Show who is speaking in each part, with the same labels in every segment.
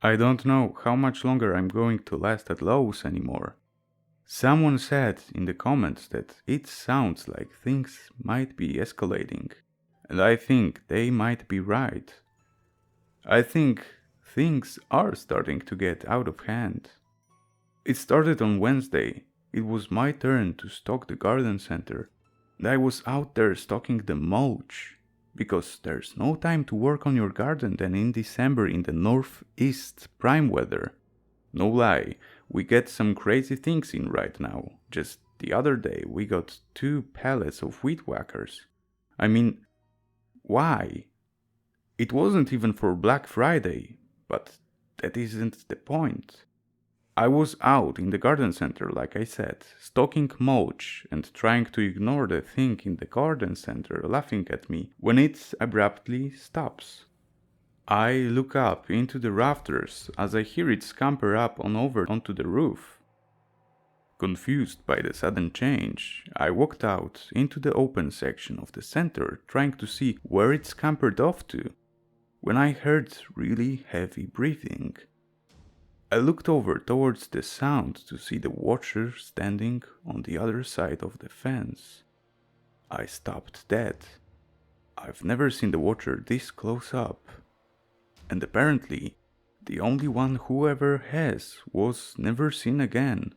Speaker 1: I don't know how much longer I'm going to last at Lowe's anymore. Someone said in the comments that it sounds like things might be escalating, and I think they might be right. I think things are starting to get out of hand. It started on Wednesday. It was my turn to stock the garden center, and I was out there stocking the mulch, because there's no time to work on your garden than in December in the northeast prime weather. No lie, we get some crazy things in right now. Just the other day we got 2 pallets of weed whackers. I mean, why? It wasn't even for Black Friday, but that isn't the point. I was out in the garden center, like I said, stocking mulch and trying to ignore the thing in the garden center laughing at me when it abruptly stops. I look up into the rafters as I hear it scamper up on over onto the roof. Confused by the sudden change, I walked out into the open section of the center trying to see where it scampered off to, when I heard really heavy breathing. I looked over towards the sound to see the watcher standing on the other side of the fence. I stopped dead. I've never seen the watcher this close up. And apparently, the only one who ever has was never seen again.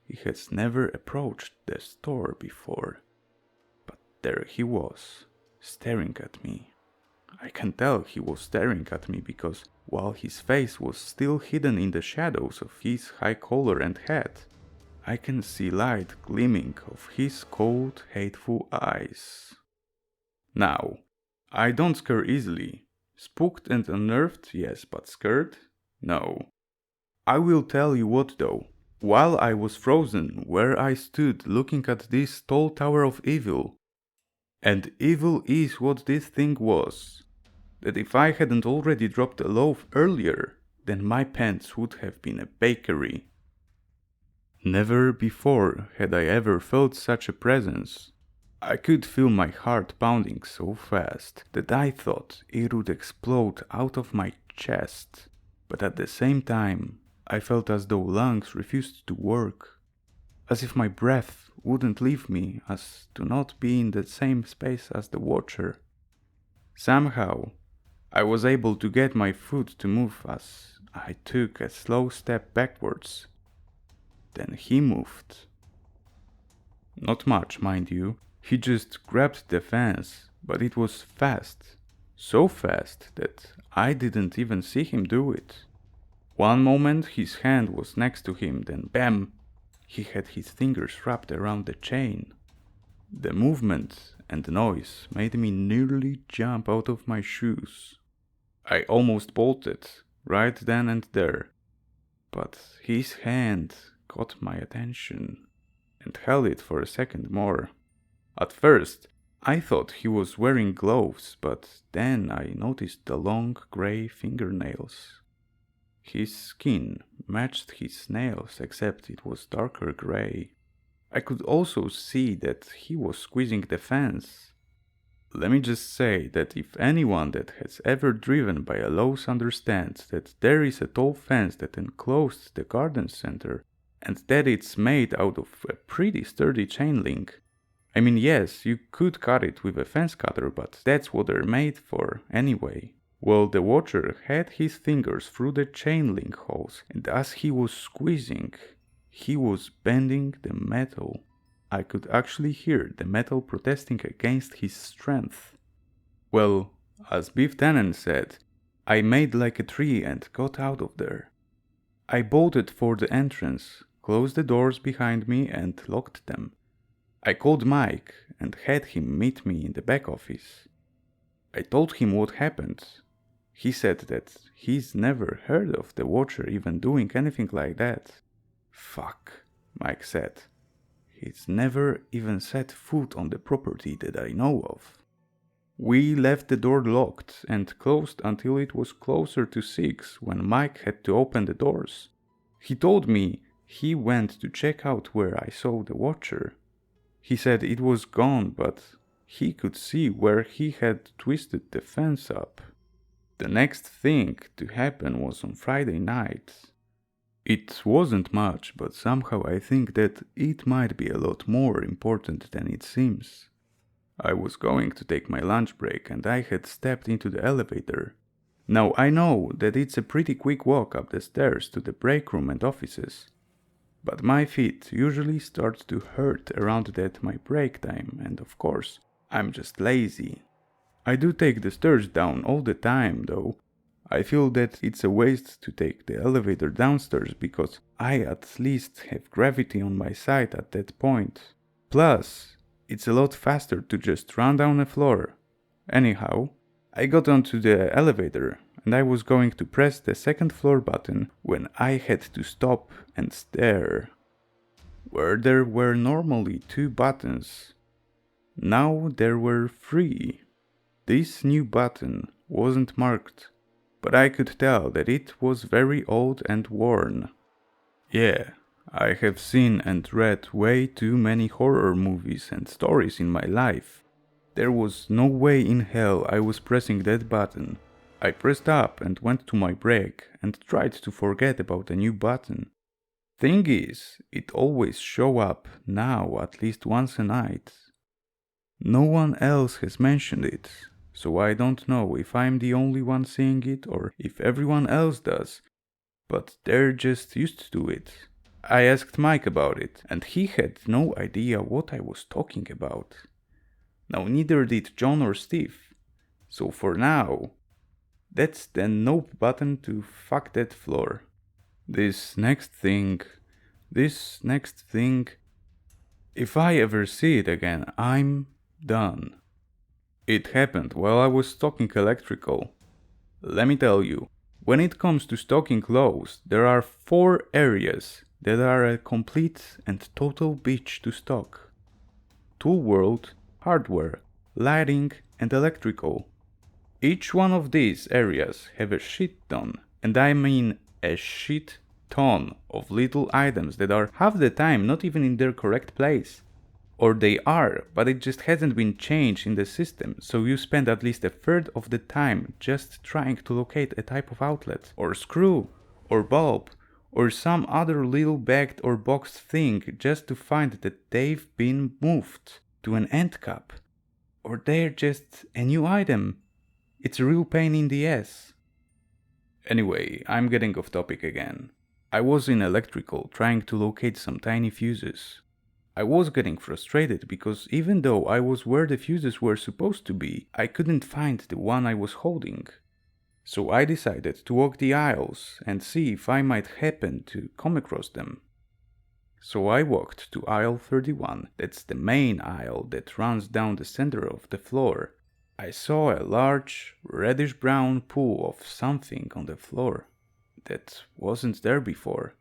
Speaker 1: He has never approached the store before. But there he was, staring at me. I can tell he was staring at me because while his face was still hidden in the shadows of his high collar and hat, I can see light gleaming of his cold, hateful eyes. Now, I don't scare easily. Spooked and unnerved, yes, but scared? No. I will tell you what though. While I was frozen where I stood looking at this tall tower of evil, and evil is what this thing was, that if I hadn't already dropped a loaf earlier, then my pants would have been a bakery. Never before had I ever felt such a presence. I could feel my heart pounding so fast that I thought it would explode out of my chest, but at the same time, I felt as though lungs refused to work, as if my breath wouldn't leave me, as to not be in the same space as the watcher. Somehow, I was able to get my foot to move as I took a slow step backwards. Then he moved. Not much, mind you. He just grabbed the fence, but it was fast. So fast that I didn't even see him do it. One moment his hand was next to him, then bam! He had his fingers wrapped around the chain. The movement and noise made me nearly jump out of my shoes. I almost bolted, right then and there, but his hand caught my attention and held it for a second more. At first, I thought he was wearing gloves, but then I noticed the long gray fingernails. His skin matched his nails, except it was darker gray. I could also see that he was squeezing the fence. Let me just say that if anyone that has ever driven by a Lowe's understands that there is a tall fence that enclosed the garden center, and that it's made out of a pretty sturdy chain link. I mean, yes, you could cut it with a fence cutter, but that's what they're made for anyway. Well, the watcher had his fingers through the chain link holes, and as he was squeezing, he was bending the metal. I could actually hear the metal protesting against his strength. Well, as Beef Tannen said, I made like a tree and got out of there. I bolted for the entrance, closed the doors behind me and locked them. I called Mike and had him meet me in the back office. I told him what happened. He said that he's never heard of the watcher even doing anything like that. Fuck, Mike said. He's never even set foot on the property that I know of. We left the door locked and closed until it was closer to 6 when Mike had to open the doors. He told me he went to check out where I saw the watcher. He said it was gone, but he could see where he had twisted the fence up. The next thing to happen was on Friday night. It wasn't much, but somehow I think that it might be a lot more important than it seems. I was going to take my lunch break and I had stepped into the elevator. Now I know that it's a pretty quick walk up the stairs to the break room and offices. But my feet usually start to hurt around that my break time, and of course, I'm just lazy. I do take the stairs down all the time though. I feel that it's a waste to take the elevator downstairs because I at least have gravity on my side at that point. Plus, it's a lot faster to just run down a floor. Anyhow, I got onto the elevator and I was going to press the second floor button when I had to stop and stare. Where there were normally 2 buttons, now there were 3. This new button wasn't marked, but I could tell that it was very old and worn. Yeah, I have seen and read way too many horror movies and stories in my life. There was no way in hell I was pressing that button. I pressed up and went to my break and tried to forget about the new button. Thing is, it always show up now at least once a night. No one else has mentioned it, so I don't know if I'm the only one seeing it or if everyone else does, but they're just used to it. I asked Mike about it, and he had no idea what I was talking about. Now neither did John or Steve, so for now, that's the nope button to fuck that floor. This next thing, if I ever see it again, I'm done. It happened while I was stocking electrical. Let me tell you, when it comes to stocking clothes, there are 4 areas that are a complete and total bitch to stock. Tool world, hardware, lighting, and electrical. Each one of these areas have a shit ton, and I mean a shit ton of little items that are half the time not even in their correct place. Or they are, but it just hasn't been changed in the system, so you spend at least a third of the time just trying to locate a type of outlet, or screw, or bulb, or some other little bagged or boxed thing just to find that they've been moved to an end cap. Or they're just a new item. It's a real pain in the ass. Anyway, I'm getting off topic again. I was in electrical trying to locate some tiny fuses. I was getting frustrated because even though I was where the fuses were supposed to be, I couldn't find the one I was holding. So I decided to walk the aisles and see if I might happen to come across them. So I walked to aisle 31, that's the main aisle that runs down the center of the floor. I saw a large, reddish-brown pool of something on the floor that wasn't there before.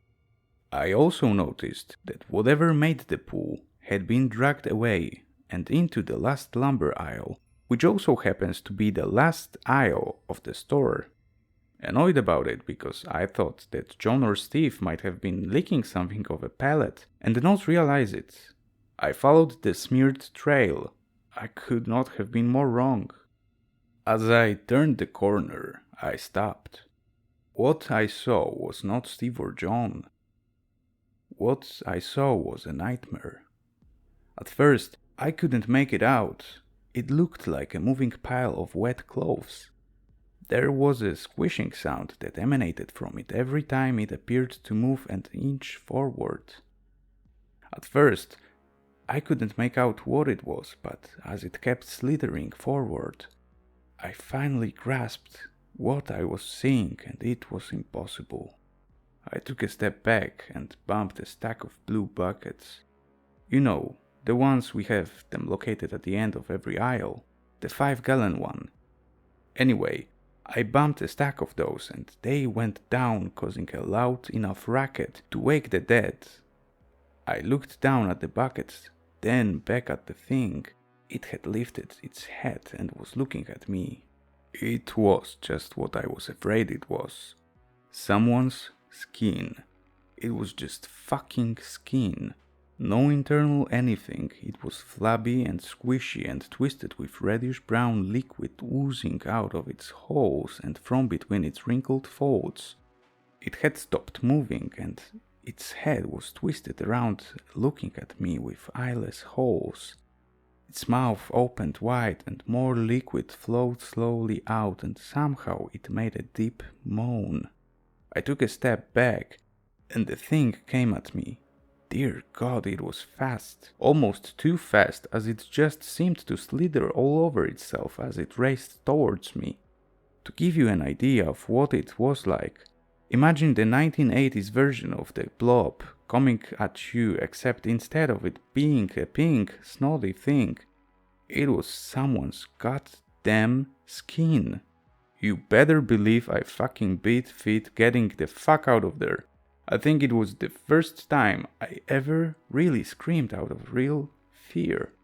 Speaker 1: I also noticed that whatever made the pool had been dragged away and into the last lumber aisle, which also happens to be the last aisle of the store. Annoyed about it because I thought that John or Steve might have been licking something off a pallet and did not realize it. I followed the smeared trail. I could not have been more wrong. As I turned the corner, I stopped. What I saw was not Steve or John. What I saw was a nightmare. At first, I couldn't make it out. It looked like a moving pile of wet clothes. There was a squishing sound that emanated from it every time it appeared to move an inch forward. At first, I couldn't make out what it was, but as it kept slithering forward, I finally grasped what I was seeing, and it was impossible. I took a step back and bumped a stack of blue buckets. You know, the ones we have them located at the end of every aisle, the 5-gallon one. Anyway, I bumped a stack of those and they went down, causing a loud enough racket to wake the dead. I looked down at the buckets, then back at the thing. It had lifted its head and was looking at me. It was just what I was afraid it was. Someone's skin. It was just fucking skin. No internal anything, it was flabby and squishy and twisted with reddish-brown liquid oozing out of its holes and from between its wrinkled folds. It had stopped moving and its head was twisted around looking at me with eyeless holes. Its mouth opened wide and more liquid flowed slowly out and somehow it made a deep moan. I took a step back and the thing came at me. Dear God, it was fast, almost too fast, as it just seemed to slither all over itself as it raced towards me. To give you an idea of what it was like, imagine the 1980s version of the Blob coming at you, except instead of it being a pink, snotty thing, it was someone's goddamn skin. You better believe I fucking beat feet getting the fuck out of there. I think it was the first time I ever really screamed out of real fear.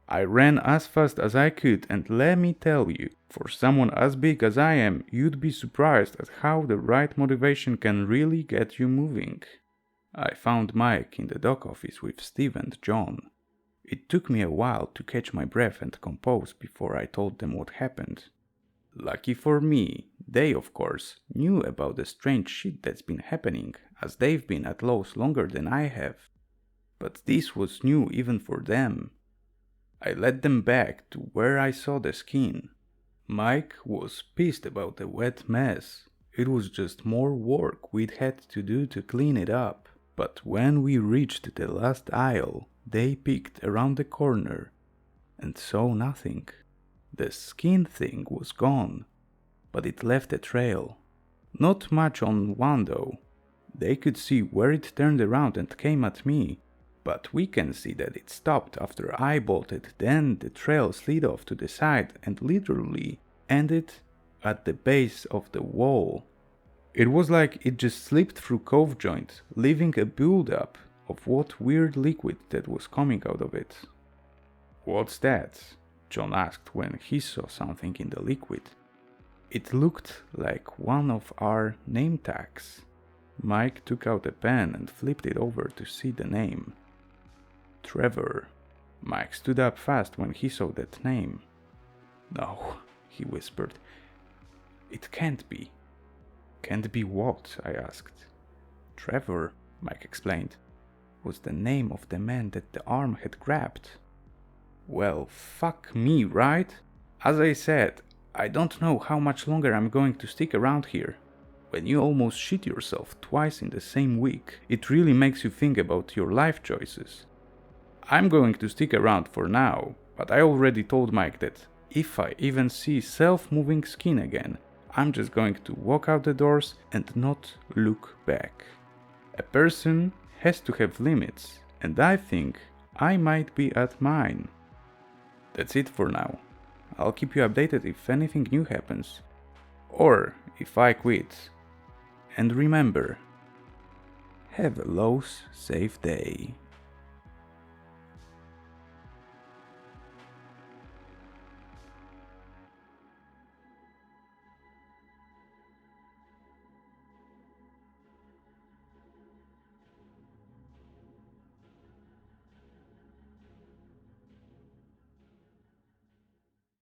Speaker 1: I ran as fast as I could, and let me tell you, for someone as big as I am, you'd be surprised at how the right motivation can really get you moving. I found Mike in the dock office with Steve and John. It took me a while to catch my breath and compose before I told them what happened. Lucky for me, they of course knew about the strange shit that's been happening, as they've been at Lowe's longer than I have. But this was new even for them. I led them back to where I saw the skin. Mike was pissed about the wet mess. It was just more work we'd had to do to clean it up. But when we reached the last aisle, they peeked around the corner and saw nothing. The skin thing was gone, but it left a trail. Not much on one though. They could see where it turned around and came at me, but we can see that it stopped after I bolted, then the trail slid off to the side and literally ended at the base of the wall. It was like it just slipped through cove joint, leaving a build-up of what weird liquid that was coming out of it. "What's that?" John asked when he saw something in the liquid. It looked like one of our name tags. Mike took out a pen and flipped it over to see the name. Trevor. Mike stood up fast when he saw that name. "No," he whispered. "It can't be." "Can't be what?" I asked. "Trevor," Mike explained, "was the name of the man that the arm had grabbed." Well, fuck me, right? As I said, I don't know how much longer I'm going to stick around here. When you almost shit yourself twice in the same week, it really makes you think about your life choices. I'm going to stick around for now, but I already told Mike that if I even see self-moving skin again, I'm just going to walk out the doors and not look back. A person has to have limits, and I think I might be at mine. That's it for now. I'll keep you updated if anything new happens. Or if I quit. And remember, have a Lowe's safe day.